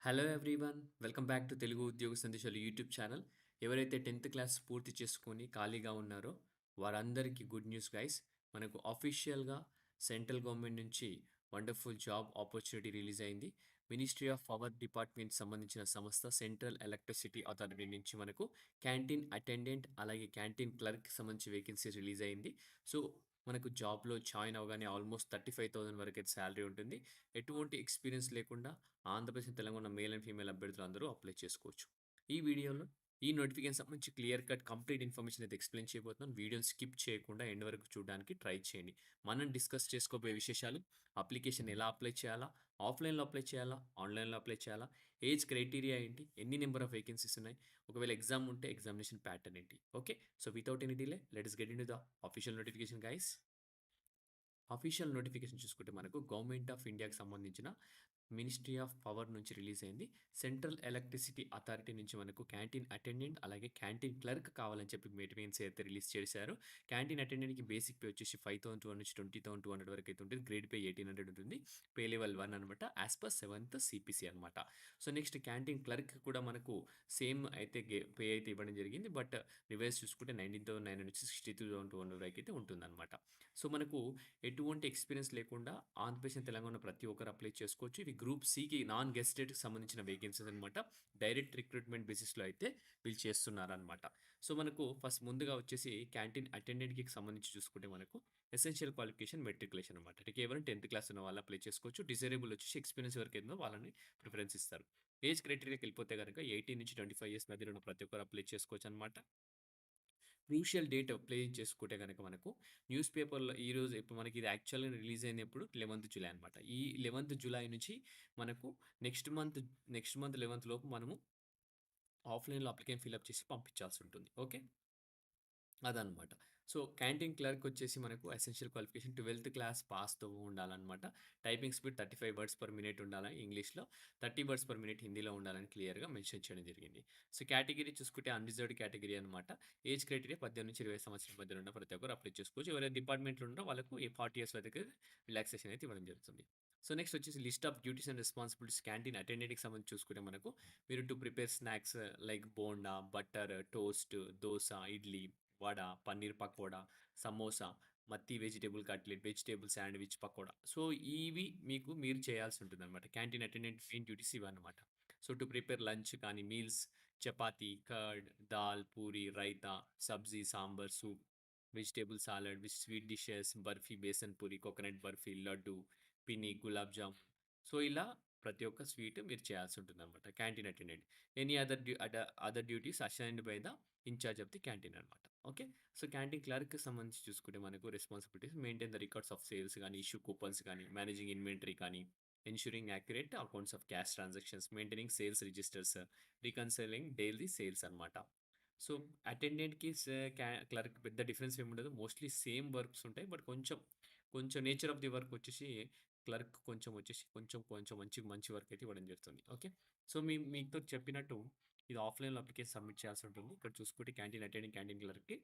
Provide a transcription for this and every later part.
Hello everyone. Welcome back to Telugu ఉద్యోగ సందేశాలు YouTube channel. ఎవరైతే 10th క్లాస్ పూర్తి చేసుకొని ఖాళీగా ఉన్నారో వారందరికీ గుడ్ న్యూస్ గైస్. మనకు అఫీషియల్‌గా సెంట్రల్ గవర్నమెంట్ నుంచి వండర్‌ఫుల్ జాబ్ ఆపర్చునిటీ రిలీజ్ అయింది. మినిస్ట్రీ ఆఫ్ పవర్ డిపార్ట్మెంట్ సంబంధించిన సంస్థ సెంట్రల్ ఎలక్ట్రిసిటీ అథారిటీ నుంచి మనకు క్యాంటీన్ అటెండెంట్ అలాగే క్యాంటీన్ క్లర్క్‌కి సంబంధించి వేకెన్సీ రిలీజ్ అయింది. సో, మనకు జాబ్‌లో జాయిన్ అవ్వగానే ఆల్మోస్ట్ 35,000 వరకైతే సాలరీ ఉంటుంది. ఎటువంటి ఎక్స్‌పీరియన్స్ లేకుండా Andhra Pradesh, Telangana male and female అభ్యర్థులు అందరూ అప్లై చేసుకోవచ్చు. ఈ వీడియోలో ఈ నోటిఫికేషన్ సంబంధించి క్లియర్ కట్ కంప్లీట్ ఇన్ఫర్మేషన్ అయితే ఎక్స్‌ప్లెయిన్ చేయబోతున్నాను. వీడియోని స్కిప్ చేయకుండా ఎండ్ వరకు చూడడానికి ట్రై చేయండి. మనం డిస్కస్ చేసుకోబోయే విశేషాలు అప్లికేషన్ ఎలా అప్లై చేయాలా? ఆఫ్‌లైన్‌లో అప్లై చేయాలా? ఆన్‌లైన్‌లో అప్లై చేయాలా? ఏజ్ క్రైటీరియా ఏంటి? ఎన్ని నంబర్ ఆఫ్ వేకెన్సీస్ ఉన్నాయి? ఒకవేళ ఎగ్జామ్ ఉంటే ఎగ్జామినేషన్ ప్యాటర్న్ ఏంటి? Okay. So, without any delay let us get into the official notification guys. Official notification చూసుకుంటే మనకు గవర్నమెంట్ ఆఫ్ ఇండియాకి సంబంధించిన మినిస్ట్రీ ఆఫ్ పవర్ నుంచి రిలీజ్ అయింది. సెంట్రల్ ఎలక్ట్రిసిటీ అథారిటీ నుంచి మనకు క్యాంటీన్ అటెండెంట్ అలాగే క్యాంటీన్ క్లర్క్ కావాలని చెప్పి వేకెన్సీ అయితే రిలీజ్ చేశారు. క్యాంటీన్ అటెండెంట్‌కి బేసిక్ పే వచ్చేసి 5,200 నుంచి 20,200 వరకు అయితే ఉంటుంది. గ్రేడ్ పే 1,800 ఉంటుంది. పే లెవెల్ 1 అనమాట. యాస్ పర్ 7th CPC అనమాట. సో, నెక్స్ట్ క్యాంటీన్ క్లర్క్ కూడా మనకు సేమ్ అయితే పే అయితే ఇవ్వడం జరిగింది. బట్ రివైజ్ చూసుకుంటే 19,900 నుంచి 62,200 వరకు అయితే ఉంటుందన్నమాట. సో, మనకు ఎటువంటి ఎక్స్‌పీరియన్స్ లేకుండా ఆంధ్రప్రదేశ్, తెలంగాణ ప్రతి ఒక్కరు అప్లై చేసుకోవచ్చు. ఇవి గ్రూప్ సికి నాన్ గెస్టెడ్‌కి సంబంధించిన వేకెన్సీస్ అనమాట. డైరెక్ట్ రిక్రూట్‌మెంట్ బేసిస్‌లో అయితే వీళ్ళు చేస్తున్నారనమాట. సో, మనకు ఫస్ట్ ముందుగా వచ్చేసి క్యాంటీన్ అటెండెంట్‌కి సంబంధించి చూసుకుంటే మనకు ఎసెన్షియల్ క్వాలిఫికేషన్ మెట్రికులేషన్ అనమాట. అంటే కేవలం 10th క్లాస్ ఉన్న వాళ్ళు అప్లై చేసుకోవచ్చు. డిజైరబుల్ వచ్చేసి ఎక్స్‌పీరియన్స్ ఎవరికైతుందో వాళ్ళని ప్రిఫరెన్స్ ఇస్తారు. ఏజ్ క్రైటీరియాకి వెళ్ళిపోతే గనుక 18 నుంచి 25 ఇయర్స్ మధ్యలో ఉన్న ప్రతి ఒక్కరు అప్లై చేసుకోవచ్చనమాట. క్రూషియల్ డేట్ ప్లే చేసుకుంటే గనక మనకు న్యూస్ పేపర్‌లో ఈరోజు ఇప్పుడు మనకి ఇది యాక్చువల్‌గా రిలీజ్ అయిందెప్పుడు 11th జులై అనమాట. ఈ 11th జులై నుంచి మనకు next month next month 11th లోపు మనము ఆఫ్‌లైన్‌లో అప్లికేషన్ ఫిలప్ చేసి పంపించాల్సుంటుంది. ఓకే. అదనమాట. సో, క్యాంటీన్ క్లర్కొచ్చేసి మనకు ఎసెన్షియల్ క్వాలిఫికేషన్ 12th క్లాస్ పాస్‌తో ఉండాలనమాట. Typing speed 35 words per minute ఉండాలి ఇంగ్లీష్‌లో. 30 వర్డ్స్ పర్ మినిట్ హిందీలో ఉండాలని క్లియర్‌గా మెన్షన్ చేయడం జరిగింది. సో, కేటగిరీ చూసుకుంటే అన్‌రిజర్వ్డ్ కేటగిరీ అనమాట. ఏజ్ క్రైటీరియా 18-20 సంవత్సరాల మధ్యలో ఉన్న ప్రతి ఒక్కరు అప్లై చేసుకోవచ్చు. ఎవరైతే డిపార్ట్‌మెంట్‌లో ఉన్నారో వాళ్ళకు ఈ 40 ఇయర్స్ వరకు రిలాక్సేషన్ అయితే ఇవ్వడం జరుగుతుంది. సో, నెక్స్ట్ వచ్చేసి list of duties and responsibilities canteen అటెండెంట్‌కి సంబంధించి చూసుకుంటే మనకు మీరు to prepare snacks like bonda, butter, toast, dosa, idli, vada, paneer pakoda, samosa, mathri vegetable cutlet, vegetable sandwich pakoda. So, ఇవి మీరు చేయాల్సి ఉంటుందనమాట. క్యాంటీన్ అటెండెంట్ మెయిన్ డ్యూటీస్ ఇవన్నమాట. సో, టు ప్రిపేర్ లంచ్ కానీ, meals, chapati, curd, dal, puri, raita, sabzi, sambar, soup, vegetable salad with sweet dishes, barfi, besan puri, coconut barfi, laddu, పిన్ని, గులాబ్ జామ్. సో, ఇలా ప్రతి ఒక్క స్వీట్ మీరు చేయాల్సి ఉంటుందనమాట canteen attendant. Any other duties assigned by the in-charge of the canteen అనమాట. ఓకే. సో, క్యాంటీన్ క్లర్క్‌కి సంబంధించి చూసుకుంటే మనకు responsibilities maintain the records of sales గానీ, ఇష్యూ కూపన్స్ గానీ, మేనేజింగ్ ఇన్వెంటరీ కానీ, ensuring accurate accounts of cash transactions, maintaining sales registers, reconciling daily sales అనమాట. So, అటెండెంట్‌కి క్లర్క్ పెద్ద డిఫరెన్స్ ఏముండదు. మోస్ట్‌లీ సేమ్ వర్క్స్ ఉంటాయి. బట్ కొంచెం నేచర్ ఆఫ్ ది వర్క్ వచ్చేసి క్లర్క్ కొంచెం వచ్చేసి కొంచెం మంచి వర్క్ అయితే ఇవ్వడం జరుగుతుంది. ఓకే. సో, మీతో చెప్పినట్టు ఇది ఆఫ్‌లైన్‌లో అప్లికేషన్ సబ్మిట్ చేయాల్సి ఉంటుంది. ఇక్కడ చూసుకుంటే క్యాంటీన్ అటెండెంట్, క్యాంటీన్ క్లర్క్‌కి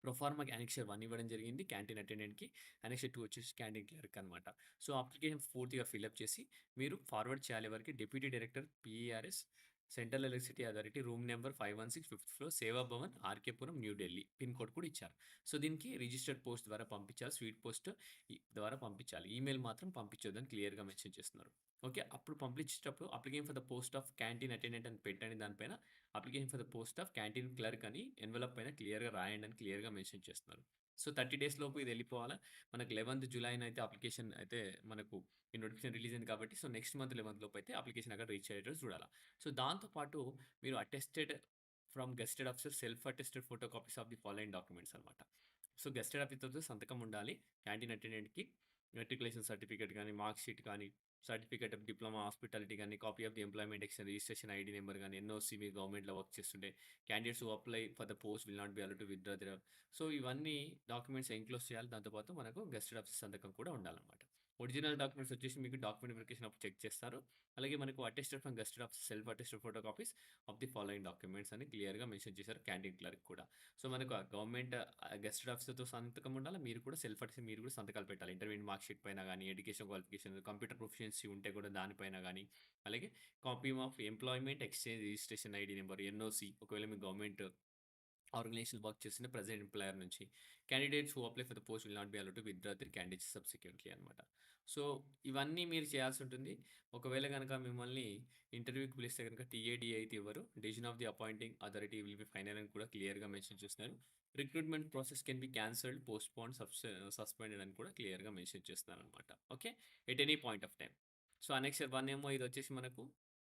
ప్రొఫార్మాకి యానెక్చర్ 1 ఇవ్వడం జరిగింది క్యాంటీన్ అటెండెంట్‌కి. యానెక్చర్ 2 వచ్చేసి క్యాంటీన్ క్లర్క్ అనమాట. సో, అప్లికేషన్ పూర్తిగా ఫిలప్ చేసి మీరు ఫార్వర్డ్ చేయాలి ఎవరికి deputy director PERS, central electricity authority, room number 516 fifth floor, Seva Bhavan, R K Puram, New Delhi. Pin code కూడా ఇచ్చారు. సో, దీనికి రిజిస్టర్డ్ పోస్ట్ ద్వారా పంపించాలి. స్పీడ్ పోస్ట్ ద్వారా పంపించాలి. ఈమెయిల్ మాత్రం పంపించొద్దని క్లియర్‌గా మెన్షన్ చేస్తున్నారు. ఓకే. అప్పుడు పంపించేటప్పుడు application for the post of canteen attendant అని పెట్టండి దానిపైన. Application for the post of canteen clerk అని ఎన్వలప్ పైన క్లియర్‌గా రాయండి అని క్లియర్‌గా మెన్షన్ చేస్తున్నారు. సో, 30 డేస్ లోపు ఇది వెళ్ళిపోవాలా. మనకు 11th జులైనైతే అప్లికేషన్ అయితే మనకు ఈ నోటిఫికేషన్ రిలీజ్ అయింది కాబట్టి, సో, నెక్స్ట్ మంత్ 11th లోపు అయితే అప్లికేషన్ అక్కడ రీచ్ అయ్యేటట్టు చూడాలా. సో, దాంతో పాటు మీరు attested from gazetted officer self attested photo copies of the following documents అనమాట. సో, గెస్టెడ్ ఆఫీసర్‌తో సంతకం ఉండాలి. క్యాంటీన్ అటెండెంట్‌కి మెట్రికులేషన్ సర్టిఫికేట్ గానీ, మార్క్ షీట్ కానీ, సర్టిఫికేట్ ఆఫ్ డిప్లొమా హాస్పిటాలిటీ గానీ, copy of the employment exchange registration ID number గానీ, NOC మీరు గవర్నమెంట్‌లో వర్క్ చేస్తుంటే candidates who apply for the post will not be allowed to withdraw there. So, ఇవన్నీ documents enclose చేయాలి. దాంతో పాటు మనకు గెస్టెడ్ ఆఫీసర్ సంతకం కూడా ఉండాలన్నమాట. ఒరిజినల్ డాక్యుమెంట్స్ వచ్చేసి మీకు డాక్యుమెంట్ వెరిఫికేషన్ అప్పుడు చెక్ చేస్తారు. అలాగే మనకు attested from gazetted of self attested photo copies of the following documents అని క్లియర్‌గా మెన్షన్ చేశారు క్యాంటీన్ క్లర్క్ కూడా. సో, మనకు ఆ గవర్నమెంట్ గెస్టెడ్ ఆఫీసర్‌తో సంతకం ఉండాలి. మీరు కూడా సెల్ఫ్ అటెస్ట్ మీరు కూడా సంతకాలు పెట్టాలి. ఇంటర్మీడియేట్ మార్క్ షీట్ పైన గాని, ఎడ్యుకేషన్ క్వాలిఫికేషన్, కంప్యూటర్ ప్రొఫిషియన్సీ ఉంటే కూడా దానిపైన గాని, అలాగే copy of employment exchange registration ID number NOC ఒకవేళ మీకు గవర్నమెంట్ ఆర్గనైజేషన్ వర్క్ చేసిన ప్రెజెంట్ ఎంప్లాయర్ నుంచి candidates who apply for the post will not be allowed to withdraw the candidates subsequently అనమాట. సో, ఇవన్నీ మీరు చేయాల్సి ఉంటుంది. ఒకవేళ గనక మిమ్మల్ని ఇంటర్వ్యూకి పిలిస్తే గనక టీఏడీఏ అయితే ఇవ్వరు. Decision of the appointing authority will be final అని కూడా క్లియర్‌గా మెన్షన్ చేస్తున్నారు. Recruitment process can be cancelled, postponed, suspended అని కూడా క్లియర్‌గా మెన్షన్ చేస్తున్నారనమాట. Okay. At any point of time. So, annexure 1 ఏమో ఇదొచ్చేసి మనకు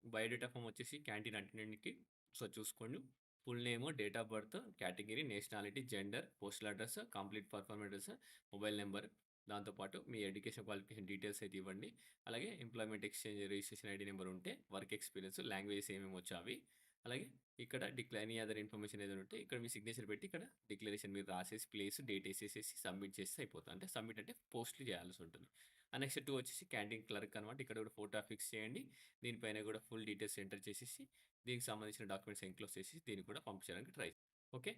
బయోడేటా ఫార్మ్ వచ్చేసి క్యాంటీన్ అటెండెంట్‌కి. సో, చూసుకోండి. Full name, date of birth, category, nationality, gender, postal address, complete perform address, mobile number, దాంతో పాటు మీ ఎడ్యుకేషన్ క్వాలిఫికేషన్ డీటెయిల్స్ అయితే ఇవ్వండి. అలాగే employment exchange registration ID number ఉంటే, వర్క్ ఎక్స్పీరియన్స్, లాంగ్వేజెస్ ఏమేమి వచ్చో అవి. అలాగే ఇక్కడ ఎనీ అదర్ ఇన్ఫర్మేషన్ ఏదైనా ఉంటే ఇక్కడ మీ సిగ్నేచర్ పెట్టి ఇక్కడ డిక్లరేషన్ మీరు రాసేసి ప్లేస్, డేట్ ఏసేసేసి సబ్మిట్ చేస్తే అయిపోతుంది. అంటే సబ్మిట్ అంటే పోస్ట్‌లు చేయాల్సి ఉంటుంది. నెక్స్ట్ 2 వచ్చేసి క్యాంటీన్ క్లర్క్ అనమాట. ఇక్కడ కూడా ఫోటో ఫిక్స్ చేయండి. దీనిపైన కూడా ఫుల్ డీటెయిల్స్ ఎంటర్ చేసేసి దీనికి సంబంధించిన డాక్యుమెంట్స్ ఎన్‌క్లోజ్ చేసి దీన్ని కూడా పంపించడానికి ట్రై ఓకే.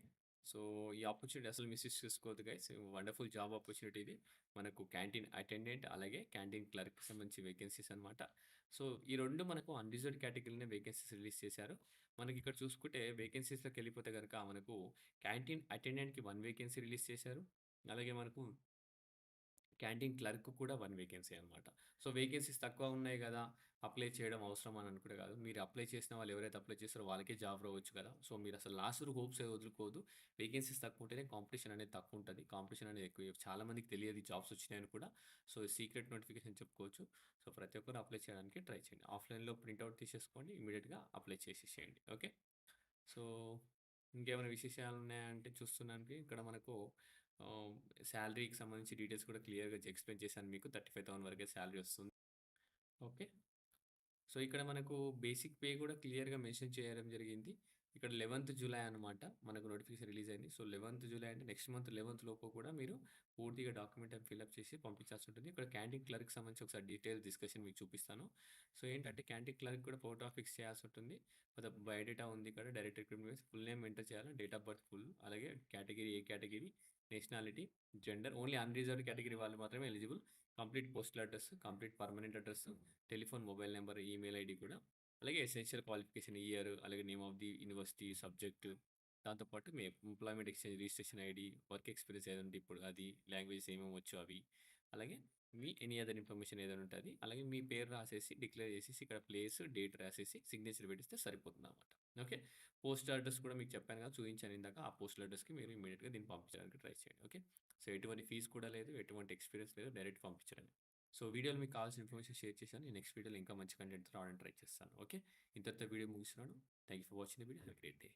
సో, ఈ ఆపర్చునిటీ అసలు మిస్‌యూజ్ చేసుకోవద్దు గైస్. వండర్‌ఫుల్ జాబ్ ఆపర్చునిటీ ఇది. మనకు క్యాంటీన్ అటెండెంట్ అలాగే క్యాంటీన్ క్లర్క్‌కి సంబంధించి వేకెన్సీస్ అనమాట. సో, ఈ 2 మనకు అన్‌రిజర్వ్డ్ కేటగిరీలోనే వేకెన్సీస్ రిలీజ్ చేశారు. మనకి ఇక్కడ చూసుకుంటే వేకెన్సీస్‌లోకెళ్ళిపోతే గనక మనకు క్యాంటీన్ అటెండెంట్‌కి 1 వేకెన్సీ రిలీజ్ చేశారు. అలాగే మనకు క్యాంటీన్ క్లర్క్ కూడా 1 వేకెన్సీ అనమాట. సో, వేకెన్సీస్ తక్కువ ఉన్నాయి గదా! అప్లై చేయడం అవసరమా అని అనుకుంటే కాదు. మీరు అప్లై చేసిన వాళ్ళు ఎవరైతే అప్లై చేస్తారో వాళ్ళకే జాబ్ రావచ్చు కదా! సో, మీరసలు లాస్ట్ వరకు హోప్స్ వదులుకోవద్దు. వేకెన్సీస్ తక్కువ ఉంటేనే కాంపిటీషన్ అనేది తక్కువ ఉంటది. కాంపిటీషన్ అనేది ఎక్కువ. చాలా మందికి తెలియదు ఈ జాబ్స్ వచ్చినాయని కూడా. సో, సీక్రెట్ నోటిఫికేషన్ చెప్పుకోవచ్చు. సో, ప్రతి ఒక్కరు అప్లై చేయడానికి ట్రై చేయండి. ఆఫ్‌లైన్‌లో ప్రింట్ తీసేసుకోండి. ఇమ్మీడియేట్‌గా అప్లై చేసేసేయండి. ఓకే. సో, ఇంకేమైనా విశేషాలు ఉన్నాయంటే చూస్తున్నానికి ఇక్కడ మనకు ఆహ్, సాలరీకి సంబంధించి డీటెయిల్స్ కూడా క్లియర్‌గా ఎక్స్‌ప్లెయిన్ చేశాను మీకు. 35,000 వరకే సాలరీ వస్తుంది. ఓకే. సో, ఇక్కడ మనకు బేసిక్ పే కూడా క్లియర్‌గా మెన్షన్ చేయడం జరిగింది. ఇక్కడ 11థ్ జూలై అనమాట మనకు నోటిఫికేషన్ రిలీజ్ అయింది. సో, 11థ్ జూలై అంటే నెక్స్ట్ మంత్ 11థ్ లోపు కూడా మీరు పూర్తిగా డాక్యుమెంట్ అవి ఫిలప్ చేసి పంపించాల్సి ఉంటుంది. ఇక్కడ క్యాంటీన్ క్లర్క్‌కి సంబంధించి ఒకసారి డీటెయిల్ డిస్కషన్ మీకు చూపిస్తాను. సో, ఏంటంటే క్యాంటీన్ క్లర్క్ కూడా ఫోటో ఫిక్స్ చేయాల్సి ఉంటుంది. బయోడేటా ఉంది ఇక్కడ direct recruitment full name enter చేయాలి. డేట్ ఆఫ్ బర్త్ ఫుల్ అలాగే category A category, nationality, gender only unreserved category వాళ్ళు మాత్రమే eligible. Complete postal address, complete permanent address, telephone, mobile number, email ID కూడా. అలాగే ఎసెన్షియల్ క్వాలిఫికేషన్ ఇయర్, అలాగే name of the university, subject, దాంతో పాటు మీ employment exchange registration ID, work experience ఏదైనా ఉంటే ఇప్పుడు అది, లాంగ్వేజెస్ ఏమేమి వచ్చో అవి. అలాగే మీ ఎనీ అదర్ ఇన్ఫర్మేషన్ ఏదైనా ఉంటది. అలాగే మీ పేరు రాసేసి, డిక్లేర్ చేసేసి, ఇక్కడ ప్లేస్, డేట్ రాసేసి, సిగ్నేచర్ పెట్టిస్తే సరిపోతుందన్నమాట. ఓకే. పోస్టల్ అడ్రెస్ కూడా మీకు చెప్పాను కదా! చూయించాను ఇందాక. ఆ పోస్టల్ అడ్రెస్‌కి మీరు ఇమ్మీడియేట్‌గా దీన్ని పంపించడానికి ట్రై చేయండి. ఓకే. సో, ఎటువంటి ఫీజ్ కూడా లేదు. ఎటువంటి ఎక్స్‌పీరియన్స్ లేదు. డైరెక్ట్ పంపించడమే. సో, వీడియోలో మీకు కావాల్సిన ఇన్ఫర్మేషన్ షేర్ చేశాను. నేను నెక్స్ట్ వీడియోలో ఇంకా మంచి కంటెంట్‌తో రావడానికి ట్రై చేస్తాను. ఓకే. ఇంతటితో వీడియో ముగిస్తున్నాను. Thank you for watching the video. Have a great day.